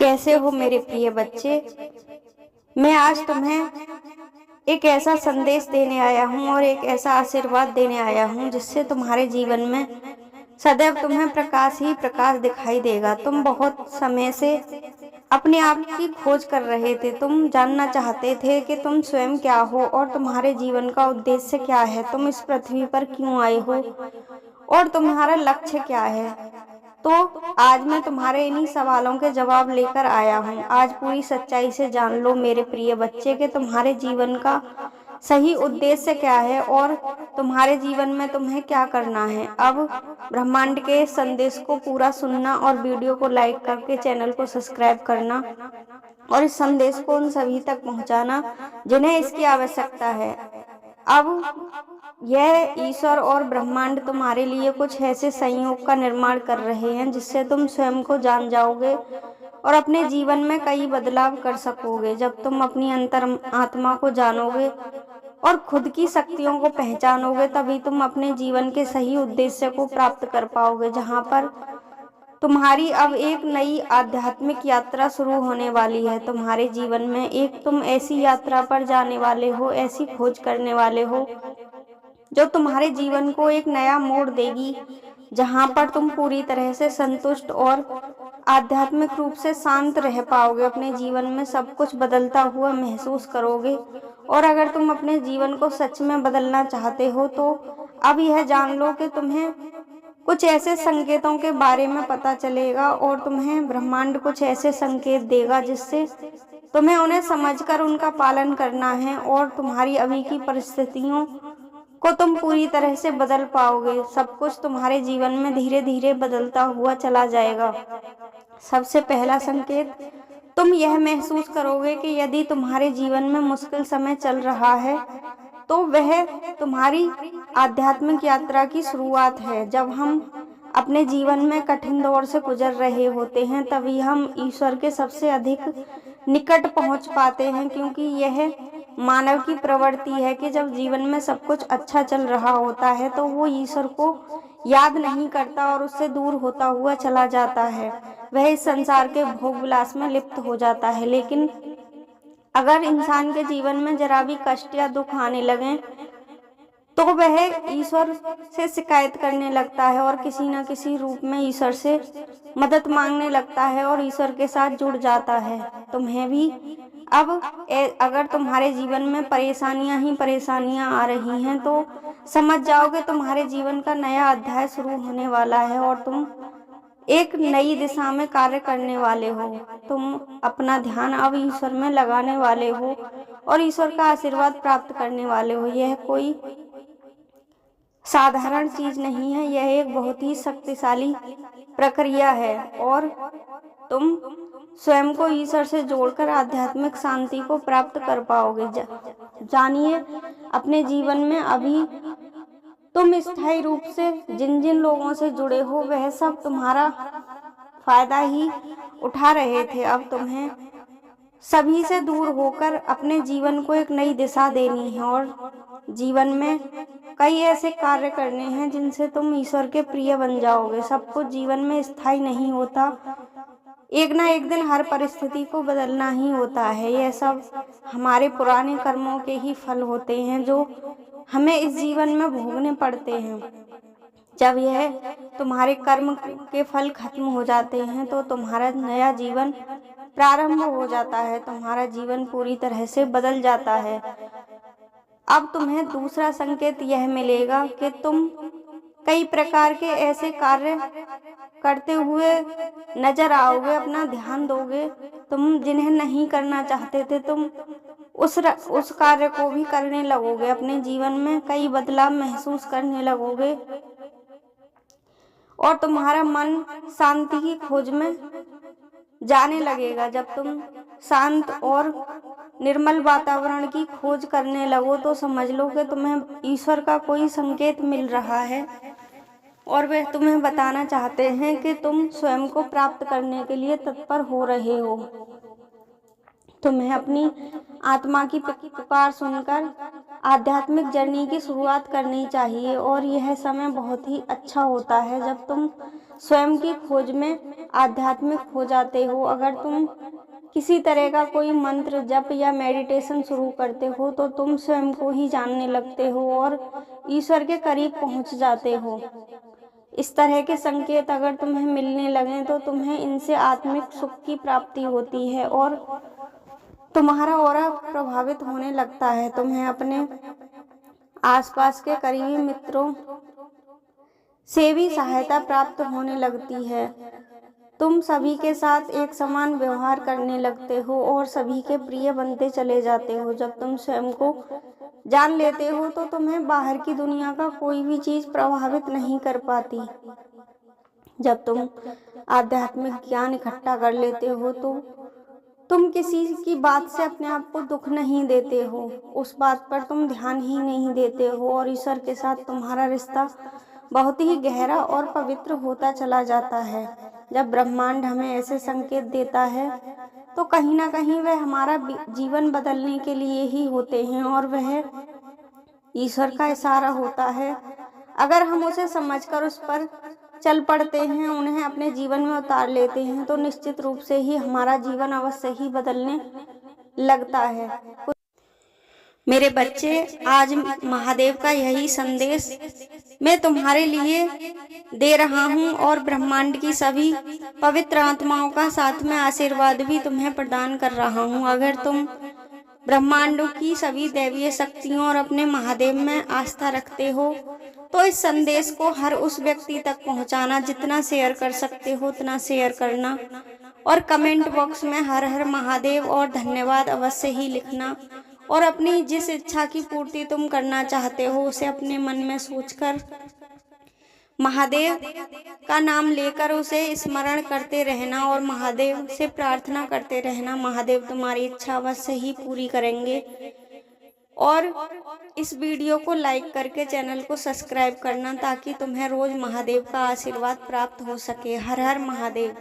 कैसे हो मेरे प्रिय बच्चे। मैं आज तुम्हें एक ऐसा संदेश देने आया हूँ और एक ऐसा आशीर्वाद देने आया हूँ जिससे तुम्हारे जीवन में सदैव तुम्हें प्रकाश ही प्रकाश दिखाई देगा। तुम बहुत समय से अपने आप की खोज कर रहे थे। तुम जानना चाहते थे कि तुम स्वयं क्या हो और तुम्हारे जीवन का उद्देश्य क्या है, तुम इस पृथ्वी पर क्यों आए हो और तुम्हारा लक्ष्य क्या है। तो आज मैं तुम्हारे इन्हीं सवालों के जवाब लेकर आया हूँ। आज पूरी सच्चाई से जान लो मेरे प्रिय बच्चे कि तुम्हारे जीवन का सही उद्देश्य क्या है और तुम्हारे जीवन में तुम्हें क्या करना है। अब ब्रह्मांड के संदेश को पूरा सुनना और वीडियो को लाइक करके चैनल को सब्सक्राइब करना और इस संदेश को उन सभी तक पहुंचाना जिन्हें इसकी आवश्यकता है। अब यह ईश्वर और ब्रह्मांड तुम्हारे लिए कुछ ऐसे संयोग का निर्माण कर रहे हैं जिससे तुम स्वयं को जान जाओगे और अपने जीवन में कई बदलाव कर सकोगे। जब तुम अपनी अंतर आत्मा को जानोगे और खुद की शक्तियों को पहचानोगे तभी तुम अपने जीवन के सही उद्देश्य को प्राप्त कर पाओगे, जहाँ पर तुम्हारी अब एक नई आध्यात्मिक यात्रा शुरू होने वाली है। तुम्हारे जीवन में एक तुम ऐसी यात्रा पर जाने वाले हो, ऐसी खोज करने वाले हो जो तुम्हारे जीवन को एक नया मोड़ देगी, जहां पर तुम पूरी तरह से संतुष्ट और आध्यात्मिक रूप से शांत रह पाओगे। अपने जीवन में सब कुछ बदलता हुआ महसूस करोगे और अगर तुम अपने जीवन को सच में बदलना चाहते हो तो अब यह जान लो कि तुम्हें कुछ ऐसे संकेतों के बारे में पता चलेगा और तुम्हें ब्रह्मांड कुछ ऐसे संकेत देगा जिससे तुम्हें उन्हें समझकर उनका पालन करना है और तुम्हारी अभी की परिस्थितियों को तुम पूरी तरह से बदल पाओगे। सब कुछ तुम्हारे जीवन में धीरे धीरे बदलता हुआ चला जाएगा। सबसे पहला संकेत, तुम यह महसूस करोगे कि यदि तुम्हारे जीवन में मुश्किल समय चल रहा है तो वह तुम्हारी आध्यात्मिक यात्रा की शुरुआत है। जब हम अपने जीवन में कठिन दौर से गुजर रहे होते हैं तभी हम ईश्वर के सबसे अधिक निकट पहुंच पाते हैं, क्योंकि यह मानव की प्रवृत्ति है कि जब जीवन में सब कुछ अच्छा चल रहा होता है तो वो ईश्वर को याद नहीं करता और उससे दूर होता हुआ चला जाता है। वह इस संसार के भोग विलास में लिप्त हो जाता है। लेकिन अगर इंसान के जीवन में जरा भी कष्ट या दुख आने लगे तो वह ईश्वर से शिकायत करने लगता है और किसी न किसी रूप में ईश्वर से मदद मांगने लगता है और ईश्वर के साथ जुड़ जाता है। तुम्हें भी अब अगर तुम्हारे जीवन में परेशानियां ही परेशानियां आ रही हैं तो समझ जाओगे तुम्हारे जीवन का नया अध्याय शुरू होने वाला है और तुम एक नई दिशा में कार्य करने वाले हो। तुम अपना ध्यान अब ईश्वर में लगाने वाले हो और ईश्वर का आशीर्वाद प्राप्त करने वाले हो। यह कोई साधारण चीज नहीं है, यह एक बहुत ही शक्तिशाली प्रक्रिया है और तुम स्वयं को ईश्वर से जोड़कर आध्यात्मिक शांति को प्राप्त कर पाओगे। जानिए, अपने जीवन में अभी तुम स्थायी रूप से जिन जिन लोगों से जुड़े हो वह सब तुम्हारा फायदा ही उठा रहे थे। अब तुम्हें सभी से दूर होकर अपने जीवन को एक नई दिशा देनी है और जीवन में कई ऐसे कार्य करने हैं जिनसे तुम ईश्वर के प्रिय बन जाओगे। सब कुछ जीवन में स्थायी नहीं होता, एक ना एक दिन हर परिस्थिति को बदलना ही होता है। यह सब हमारे पुराने कर्मों के ही फल होते हैं जो हमें इस जीवन में भोगने पड़ते हैं। जब यह तुम्हारे कर्म के फल खत्म हो जाते हैं तो तुम्हारा नया जीवन प्रारंभ हो जाता है, तुम्हारा जीवन पूरी तरह से बदल जाता है। अब तुम्हें दूसरा संकेत यह मिलेगा कि तुम कई प्रकार के ऐसे कार्य करते हुए नजर आओगे, अपना ध्यान दोगे। तुम जिन्हें नहीं करना चाहते थे तुम उस कार्य को भी करने लगोगे। अपने जीवन में कई बदलाव महसूस करने लगोगे और तुम्हारा मन शांति की खोज में जाने लगेगा। जब तुम शांत और निर्मल वातावरण की खोज करने लगो तो समझ लो कि तुम्हें ईश्वर का कोई संकेत मिल रहा है और वे तुम्हें बताना चाहते हैं कि तुम स्वयं को प्राप्त करने के लिए तत्पर हो रहे हो। तुम्हें अपनी आत्मा की पुकार सुनकर आध्यात्मिक जर्नी की शुरुआत करनी चाहिए। और यह समय बहुत ही अच्छा होता है जब तुम स्वयं की खोज में आध्यात्मिक हो जाते हो। अगर तुम किसी तरह का कोई मंत्र जप या मेडिटेशन शुरू करते हो तो तुम स्वयं को ही जानने लगते हो और ईश्वर के करीब पहुंच जाते हो। इस तरह के संकेत अगर तुम्हें मिलने लगें तो तुम्हें इनसे आत्मिक सुख की प्राप्ति होती है और तुम्हारा ऑरा प्रभावित होने लगता है। तुम्हें अपने आसपास के करीबी मित्रों से भी सहायता प्राप्त होने लगती है। तुम सभी के साथ एक समान व्यवहार करने लगते हो और सभी के प्रिय बनते चले जाते हो। जब तुम स्वयं को जान लेते हो तो तुम्हें बाहर की दुनिया का कोई भी चीज प्रभावित नहीं कर पाती। जब तुम आध्यात्मिक ज्ञान इकट्ठा कर लेते हो तो तुम किसी की बात से अपने आप को दुख नहीं देते हो, उस बात पर तुम ध्यान ही नहीं देते हो और ईश्वर के साथ तुम्हारा रिश्ता बहुत ही गहरा और पवित्र होता चला जाता है। जब ब्रह्मांड हमें ऐसे संकेत देता है तो कहीं ना कहीं वह हमारा जीवन बदलने के लिए ही होते हैं और वह ईश्वर का इशारा होता है। अगर हम उसे समझकर उस पर चल पड़ते हैं, उन्हें अपने जीवन में उतार लेते हैं तो निश्चित रूप से ही हमारा जीवन अवश्य ही बदलने लगता है। मेरे बच्चे, आज महादेव का यही संदेश मैं तुम्हारे लिए दे रहा हूँ और ब्रह्मांड की सभी पवित्र आत्माओं का साथ में आशीर्वाद भी तुम्हें प्रदान कर रहा हूँ। अगर तुम ब्रह्मांडों की सभी दैवीय शक्तियों और अपने महादेव में आस्था रखते हो तो इस संदेश को हर उस व्यक्ति तक पहुंचाना। जितना शेयर कर सकते हो उतना शेयर करना और कमेंट बॉक्स में हर हर महादेव और धन्यवाद अवश्य ही लिखना। और अपनी जिस इच्छा की पूर्ति तुम करना चाहते हो उसे अपने मन में सोचकर महादेव का नाम लेकर उसे स्मरण करते रहना और महादेव से प्रार्थना करते रहना। महादेव तुम्हारी इच्छा अवश्य ही पूरी करेंगे। और इस वीडियो को लाइक करके चैनल को सब्सक्राइब करना ताकि तुम्हें रोज महादेव का आशीर्वाद प्राप्त हो सके। हर हर महादेव।